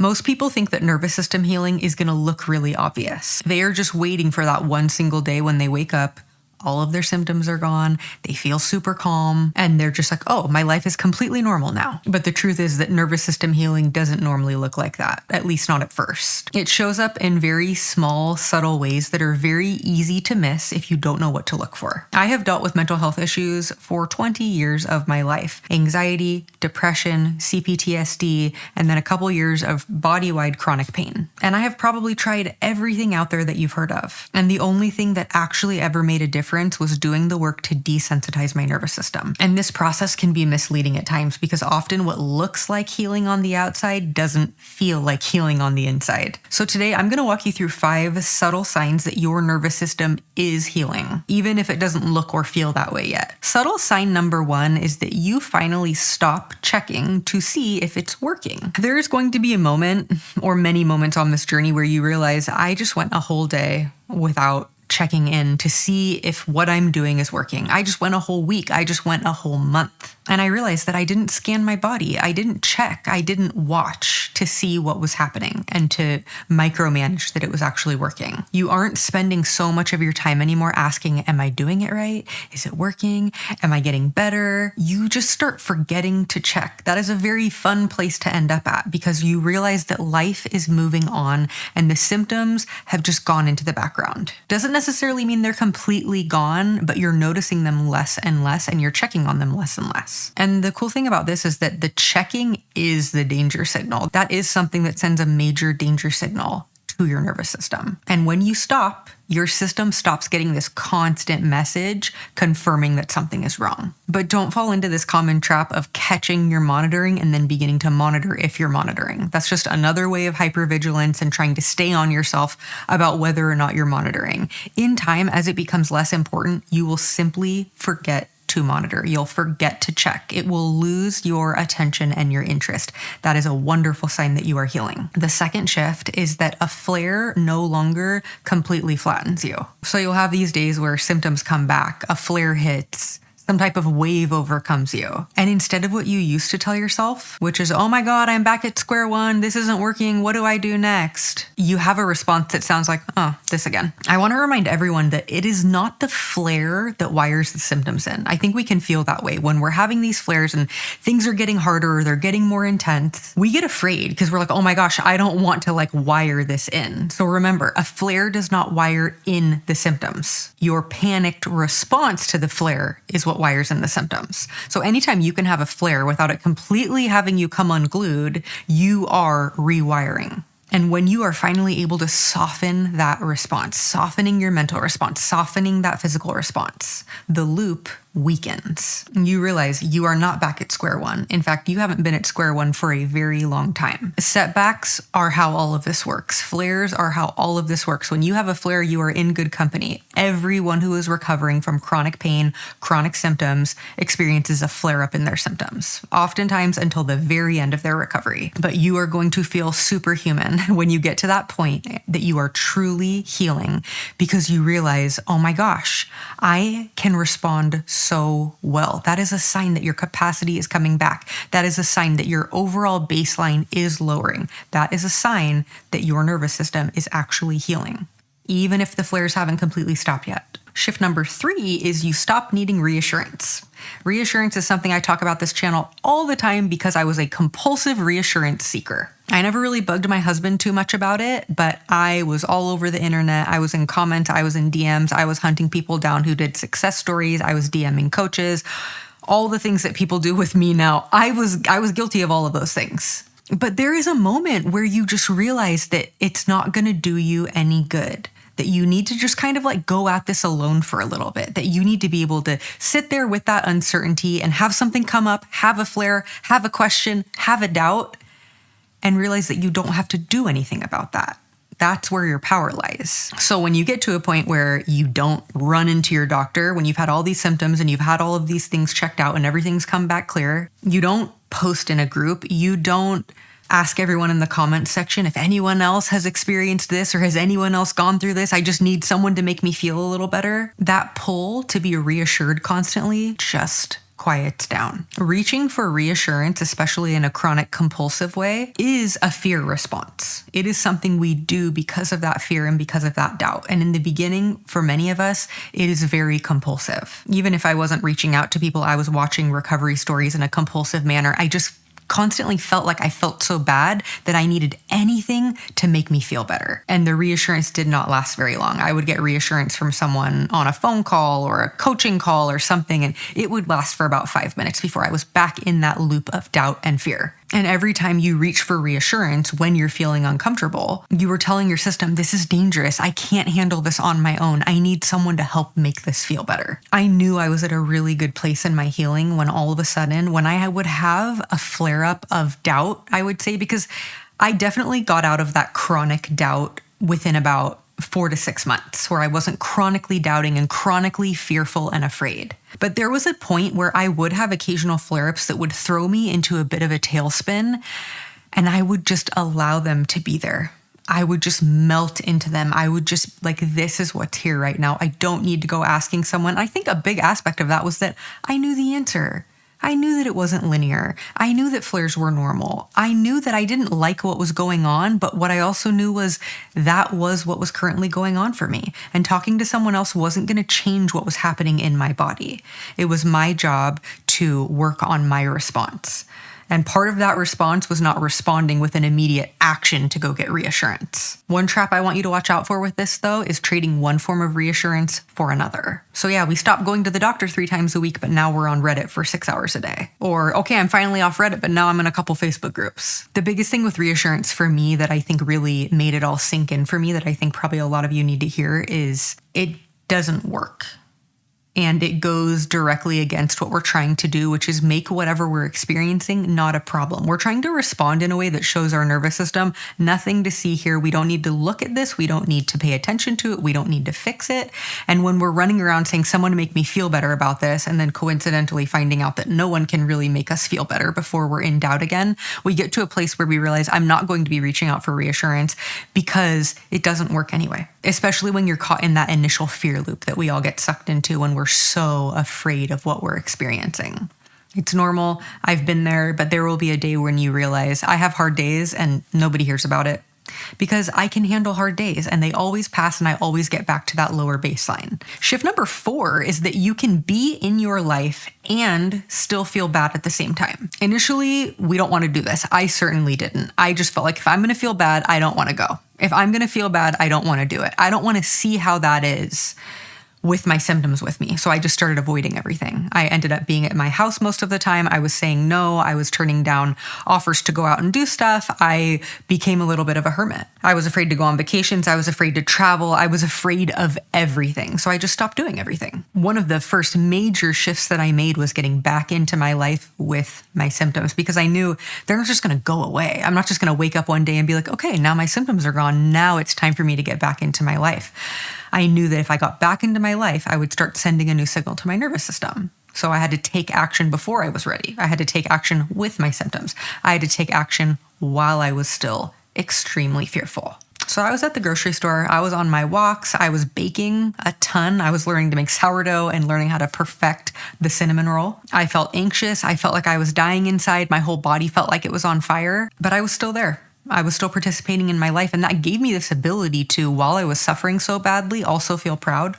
Most people think that nervous system healing is going to look really obvious. They are just waiting for that one single day when they wake up. All of their symptoms are gone. They feel super calm and they're just like, oh, my life is completely normal now. But the truth is that nervous system healing doesn't normally look like that, at least not at first. It shows up in very small, subtle ways that are very easy to miss if you don't know what to look for. I have dealt with mental health issues for 20 years of my life. Anxiety, depression, CPTSD, and then a couple years of body-wide chronic pain. And I have probably tried everything out there that you've heard of. And the only thing that actually ever made a difference was doing the work to desensitize my nervous system. And this process can be misleading at times because often what looks like healing on the outside doesn't feel like healing on the inside. So today I'm going to walk you through 5 subtle signs that your nervous system is healing, even if it doesn't look or feel that way yet. Subtle sign number 1 is that you finally stop checking to see if it's working. There is going to be a moment or many moments on this journey where you realize I just went a whole day without checking in to see if what I'm doing is working. I just went a whole week. I just went a whole month. And I realized that I didn't scan my body. I didn't check. I didn't watch to see what was happening and to micromanage that it was actually working. You aren't spending so much of your time anymore asking, am I doing it right? Is it working? Am I getting better? You just start forgetting to check. That is a very fun place to end up at because you realize that life is moving on and the symptoms have just gone into the background. Doesn't necessarily mean they're completely gone, but you're noticing them less and less and you're checking on them less and less. And the cool thing about this is that the checking is the danger signal. That is something that sends a major danger signal to your nervous system. And when you stop, your system stops getting this constant message confirming that something is wrong. But don't fall into this common trap of catching your monitoring and then beginning to monitor if you're monitoring. That's just another way of hypervigilance and trying to stay on yourself about whether or not you're monitoring. In time, as it becomes less important, you will simply forget to monitor. You'll forget to check. It will lose your attention and your interest. That is a wonderful sign that you are healing. The second shift is that a flare no longer completely flattens you. So you'll have these days where symptoms come back, a flare hits, some type of wave overcomes you. And instead of what you used to tell yourself, which is, oh my God, I'm back at square one. This isn't working. What do I do next? You have a response that sounds like, oh, this again. I want to remind everyone that it is not the flare that wires the symptoms in. I think we can feel that way. When we're having these flares and things are getting harder, or they're getting more intense, we get afraid because we're like, oh my gosh, I don't want to wire this in. So remember, a flare does not wire in the symptoms. Your panicked response to the flare is what wires in the symptoms. So anytime you can have a flare without it completely having you come unglued, you are rewiring. And when you are finally able to soften that response, softening your mental response, softening that physical response, the loop weakens. You realize you are not back at square one. In fact, you haven't been at square one for a very long time. Setbacks are how all of this works. Flares are how all of this works. When you have a flare, you are in good company. Everyone who is recovering from chronic pain, chronic symptoms, experiences a flare up in their symptoms, oftentimes until the very end of their recovery. But you are going to feel superhuman when you get to that point that you are truly healing because you realize, oh my gosh, I can respond so well. That is a sign that your capacity is coming back. That is a sign that your overall baseline is lowering. That is a sign that your nervous system is actually healing, even if the flares haven't completely stopped yet. Shift number 3 is you stop needing reassurance. Reassurance is something I talk about this channel all the time because I was a compulsive reassurance seeker. I never really bugged my husband too much about it, but I was all over the internet. I was in comments, I was in DMs, I was hunting people down who did success stories, I was DMing coaches, all the things that people do with me now. I was guilty of all of those things. But there is a moment where you just realize that it's not going to do you any good. That you need to just kind of go at this alone for a little bit, that you need to be able to sit there with that uncertainty and have something come up, have a flare, have a question, have a doubt, and realize that you don't have to do anything about that. That's where your power lies. So when you get to a point where you don't run into your doctor, when you've had all these symptoms and you've had all of these things checked out and everything's come back clear, you don't post in a group, you don't ask everyone in the comments section if anyone else has experienced this or has anyone else gone through this. I just need someone to make me feel a little better. That pull to be reassured constantly just quiets down. Reaching for reassurance, especially in a chronic compulsive way, is a fear response. It is something we do because of that fear and because of that doubt. And in the beginning, for many of us, it is very compulsive. Even if I wasn't reaching out to people, I was watching recovery stories in a compulsive manner. I just constantly felt like I felt so bad that I needed anything to make me feel better. And the reassurance did not last very long. I would get reassurance from someone on a phone call or a coaching call or something, and it would last for about 5 minutes before I was back in that loop of doubt and fear. And every time you reach for reassurance when you're feeling uncomfortable, you were telling your system, this is dangerous. I can't handle this on my own. I need someone to help make this feel better. I knew I was at a really good place in my healing when all of a sudden, when I would have a flare up of doubt, I would say, because I definitely got out of that chronic doubt within about 4 to 6 months, where I wasn't chronically doubting and chronically fearful and afraid. But there was a point where I would have occasional flare-ups that would throw me into a bit of a tailspin, and I would just allow them to be there. I would just melt into them. I would just this is what's here right now. I don't need to go asking someone. I think a big aspect of that was that I knew the answer. I knew that it wasn't linear. I knew that flares were normal. I knew that I didn't like what was going on, but what I also knew was that was what was currently going on for me. And talking to someone else wasn't going to change what was happening in my body. It was my job to work on my response. And part of that response was not responding with an immediate action to go get reassurance. One trap I want you to watch out for with this, though, is trading one form of reassurance for another. So yeah, we stopped going to the doctor 3 times a week, but now we're on Reddit for 6 hours a day. Or, okay, I'm finally off Reddit, but now I'm in a couple Facebook groups. The biggest thing with reassurance for me that I think really made it all sink in for me, that I think probably a lot of you need to hear, is it doesn't work. And it goes directly against what we're trying to do, which is make whatever we're experiencing not a problem. We're trying to respond in a way that shows our nervous system, nothing to see here. We don't need to look at this. We don't need to pay attention to it. We don't need to fix it. And when we're running around saying, someone make me feel better about this, and then coincidentally finding out that no one can really make us feel better before we're in doubt again, we get to a place where we realize I'm not going to be reaching out for reassurance because it doesn't work anyway. Especially when you're caught in that initial fear loop that we all get sucked into when we're so afraid of what we're experiencing. It's normal. I've been there, but there will be a day when you realize I have hard days and nobody hears about it, because I can handle hard days and they always pass and I always get back to that lower baseline. Shift number 4 is that you can be in your life and still feel bad at the same time. Initially, we don't want to do this. I certainly didn't. I just felt like if I'm going to feel bad, I don't want to go. If I'm going to feel bad, I don't want to do it. I don't want to see how that is with my symptoms with me. So I just started avoiding everything. I ended up being at my house most of the time. I was saying no. I was turning down offers to go out and do stuff. I became a little bit of a hermit. I was afraid to go on vacations. I was afraid to travel. I was afraid of everything. So I just stopped doing everything. One of the first major shifts that I made was getting back into my life with my symptoms, because I knew they're not just going to go away. I'm not just going to wake up one day and be like, okay, now my symptoms are gone. Now it's time for me to get back into my life. I knew that if I got back into my life, I would start sending a new signal to my nervous system. So I had to take action before I was ready. I had to take action with my symptoms. I had to take action while I was still extremely fearful. So I was at the grocery store. I was on my walks. I was baking a ton. I was learning to make sourdough and learning how to perfect the cinnamon roll. I felt anxious. I felt like I was dying inside. My whole body felt like it was on fire, but I was still there. I was still participating in my life, and that gave me this ability to, while I was suffering so badly, also feel proud,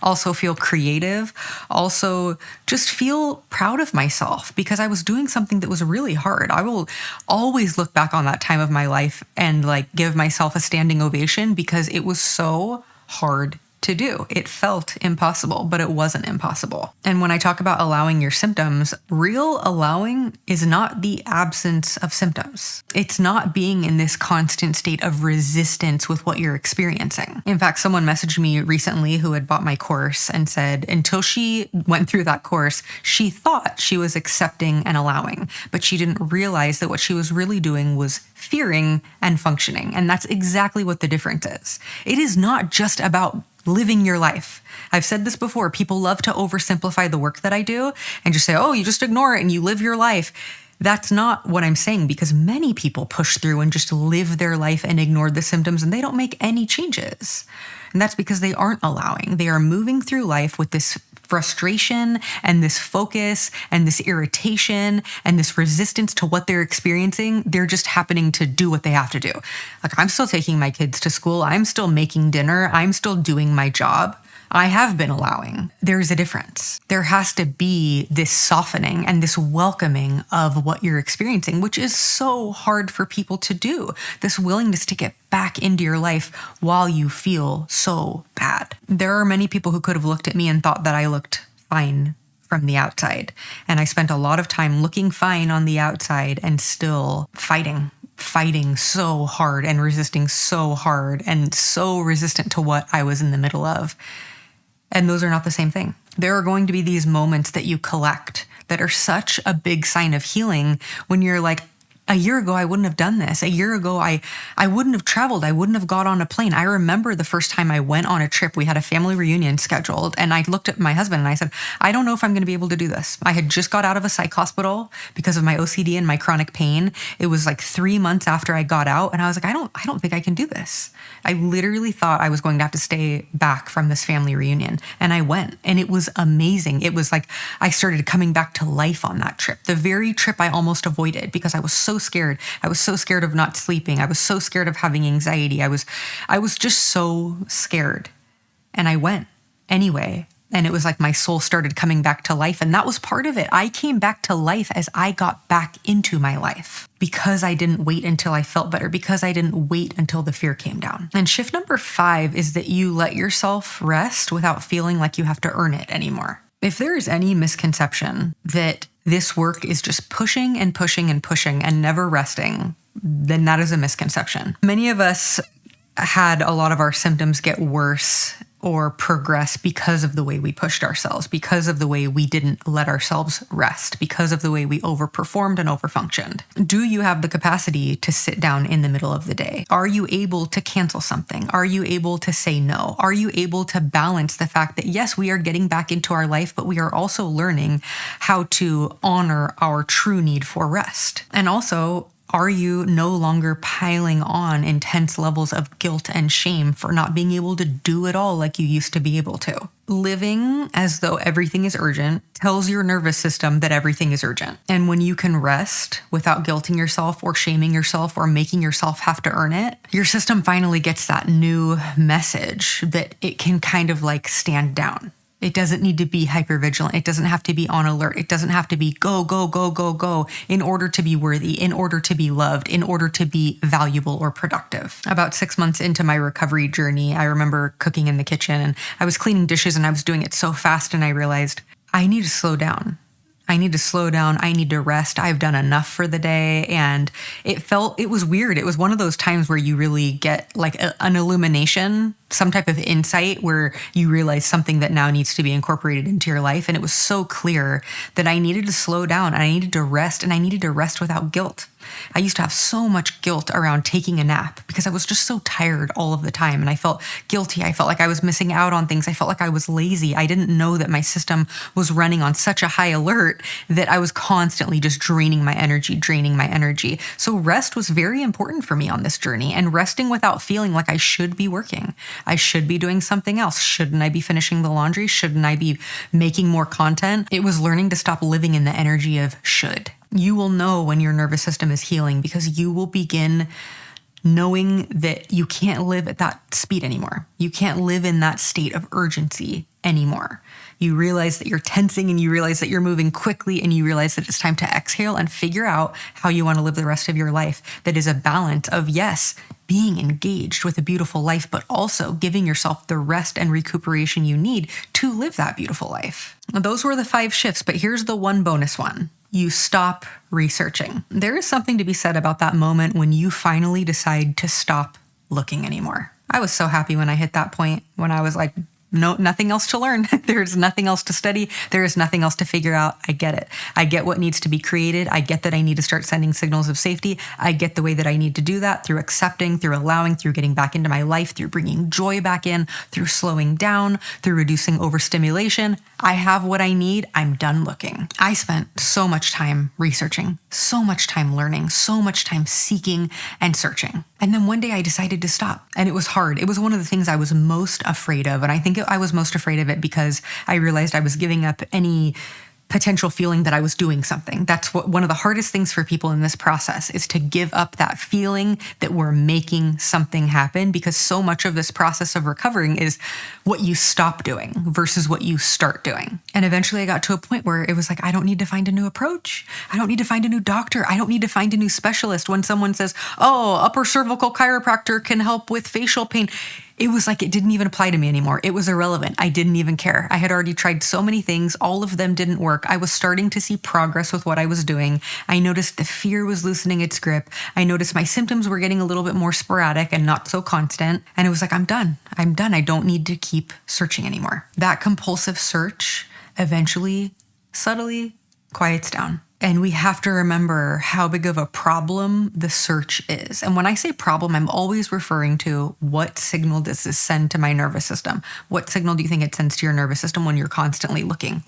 also feel creative, also just feel proud of myself, because I was doing something that was really hard. I will always look back on that time of my life and give myself a standing ovation, because it was so hard to do. It felt impossible, but it wasn't impossible. And when I talk about allowing your symptoms, real allowing is not the absence of symptoms. It's not being in this constant state of resistance with what you're experiencing. In fact, someone messaged me recently who had bought my course and said until she went through that course, she thought she was accepting and allowing, but she didn't realize that what she was really doing was fearing and functioning. And that's exactly what the difference is. It is not just about living your life. I've said this before. People love to oversimplify the work that I do and just say, oh, you just ignore it and you live your life. That's not what I'm saying, because many people push through and just live their life and ignore the symptoms, and they don't make any changes. And that's because they aren't allowing. They are moving through life with this frustration and this focus and this irritation and this resistance to what they're experiencing, they're just happening to do what they have to do. Like, I'm still taking my kids to school. I'm still making dinner. I'm still doing my job. I have been allowing. There's a difference. There has to be this softening and this welcoming of what you're experiencing, which is so hard for people to do. This willingness to get back into your life while you feel so bad. There are many people who could have looked at me and thought that I looked fine from the outside. And I spent a lot of time looking fine on the outside and still fighting so hard and resisting so hard and so resistant to what I was in the middle of. And those are not the same thing. There are going to be these moments that you collect that are such a big sign of healing when you're like, a year ago, I wouldn't have done this. A year ago, I wouldn't have traveled. I wouldn't have got on a plane. I remember the first time I went on a trip, we had a family reunion scheduled, and I looked at my husband and I said, I don't know if I'm going to be able to do this. I had just got out of a psych hospital because of my OCD and my chronic pain. It was like 3 months after I got out, and I was like, I don't think I can do this. I literally thought I was going to have to stay back from this family reunion, and I went, and it was amazing. It was like I started coming back to life on that trip, the very trip I almost avoided because I was so scared. I was so scared of not sleeping. I was so scared of having anxiety. I was just so scared. And I went anyway. And it was like my soul started coming back to life. And that was part of it. I came back to life as I got back into my life because I didn't wait until I felt better, because I didn't wait until the fear came down. And shift number 5 is that you let yourself rest without feeling like you have to earn it anymore. If there is any misconception that this work is just pushing and pushing and pushing and never resting, then that is a misconception. Many of us had a lot of our symptoms get worse or progress because of the way we pushed ourselves, because of the way we didn't let ourselves rest, because of the way we overperformed and overfunctioned. Do you have the capacity to sit down in the middle of the day? Are you able to cancel something? Are you able to say no? Are you able to balance the fact that, yes, we are getting back into our life, but we are also learning how to honor our true need for rest? And also, are you no longer piling on intense levels of guilt and shame for not being able to do it all like you used to be able to? Living as though everything is urgent tells your nervous system that everything is urgent. And when you can rest without guilting yourself or shaming yourself or making yourself have to earn it, your system finally gets that new message that it can kind of like stand down. It doesn't need to be hypervigilant. It doesn't have to be on alert. It doesn't have to be go, go, go, go, go in order to be worthy, in order to be loved, in order to be valuable or productive. About 6 months into my recovery journey, I remember cooking in the kitchen and I was cleaning dishes and I was doing it so fast and I realized I need to slow down. I need to slow down. I need to rest. I've done enough for the day. And it was weird. It was one of those times where you really get like an illumination, some type of insight where you realize something that now needs to be incorporated into your life. And it was so clear that I needed to slow down and I needed to rest, and I needed to rest without guilt. I used to have so much guilt around taking a nap because I was just so tired all of the time. And I felt guilty. I felt like I was missing out on things. I felt like I was lazy. I didn't know that my system was running on such a high alert that I was constantly just draining my energy. So rest was very important for me on this journey, and resting without feeling like I should be working. I should be doing something else. Shouldn't I be finishing the laundry? Shouldn't I be making more content? It was learning to stop living in the energy of should. You will know when your nervous system is healing because you will begin knowing that you can't live at that speed anymore. You can't live in that state of urgency anymore. You realize that you're tensing and you realize that you're moving quickly and you realize that it's time to exhale and figure out how you want to live the rest of your life. That is a balance of, yes, being engaged with a beautiful life, but also giving yourself the rest and recuperation you need to live that beautiful life. Those were the 5 shifts, but here's the one bonus one. You stop researching. There is something to be said about that moment when you finally decide to stop looking anymore. I was so happy when I hit that point, when I was like, no, nothing else to learn. There's nothing else to study. There is nothing else to figure out. I get it. I get what needs to be created. I get that I need to start sending signals of safety. I get the way that I need to do that through accepting, through allowing, through getting back into my life, through bringing joy back in, through slowing down, through reducing overstimulation. I have what I need. I'm done looking. I spent so much time researching, so much time learning, so much time seeking and searching. And then one day I decided to stop, and it was hard. It was one of the things I was most afraid of. And I think I was most afraid of it because I realized I was giving up any potential feeling that I was doing something. That's one of the hardest things for people in this process is to give up that feeling that we're making something happen, because so much of this process of recovering is what you stop doing versus what you start doing. And eventually I got to a point where it was like, I don't need to find a new approach. I don't need to find a new doctor. I don't need to find a new specialist. When someone says, oh, upper cervical chiropractor can help with facial pain, it was like it didn't even apply to me anymore. It was irrelevant. I didn't even care. I had already tried so many things. All of them didn't work. I was starting to see progress with what I was doing. I noticed the fear was loosening its grip. I noticed my symptoms were getting a little bit more sporadic and not so constant. And it was like, I'm done. I'm done. I don't need to keep searching anymore. That compulsive search eventually, subtly quiets down. And we have to remember how big of a problem the search is. And when I say problem, I'm always referring to what signal does this send to my nervous system? What signal do you think it sends to your nervous system when you're constantly looking,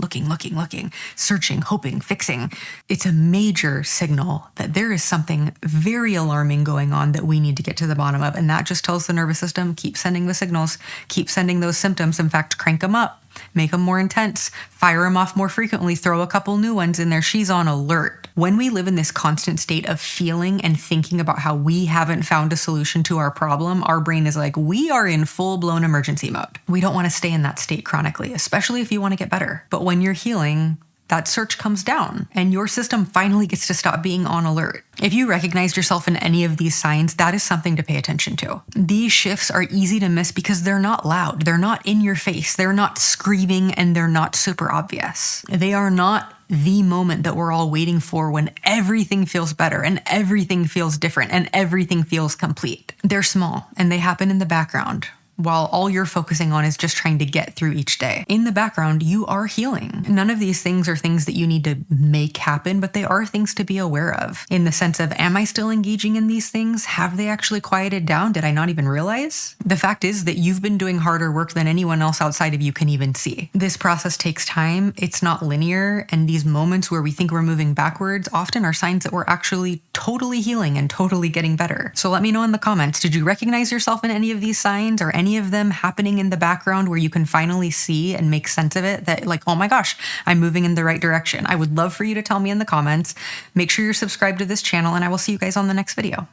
searching, hoping, fixing? It's a major signal that there is something very alarming going on that we need to get to the bottom of. And that just tells the nervous system, keep sending the signals, keep sending those symptoms. In fact, crank them up. Make them more intense, fire them off more frequently, throw a couple new ones in there. She's on alert. When we live in this constant state of feeling and thinking about how we haven't found a solution to our problem, our brain is like, we are in full-blown emergency mode. We don't want to stay in that state chronically, especially if you want to get better. But when you're healing, that search comes down and your system finally gets to stop being on alert. If you recognized yourself in any of these signs, that is something to pay attention to. These shifts are easy to miss because they're not loud. They're not in your face. They're not screaming, and they're not super obvious. They are not the moment that we're all waiting for when everything feels better and everything feels different and everything feels complete. They're small and they happen in the background, while all you're focusing on is just trying to get through each day. In the background, you are healing. None of these things are things that you need to make happen, but they are things to be aware of, in the sense of, am I still engaging in these things? Have they actually quieted down? Did I not even realize? The fact is that you've been doing harder work than anyone else outside of you can even see. This process takes time. It's not linear. And these moments where we think we're moving backwards often are signs that we're actually totally healing and totally getting better. So let me know in the comments, did you recognize yourself in any of these signs, or any of them happening in the background where you can finally see and make sense of it, that like, oh my gosh, I'm moving in the right direction? I would love for you to tell me in the comments. Make sure you're subscribed to this channel, and I will see you guys on the next video.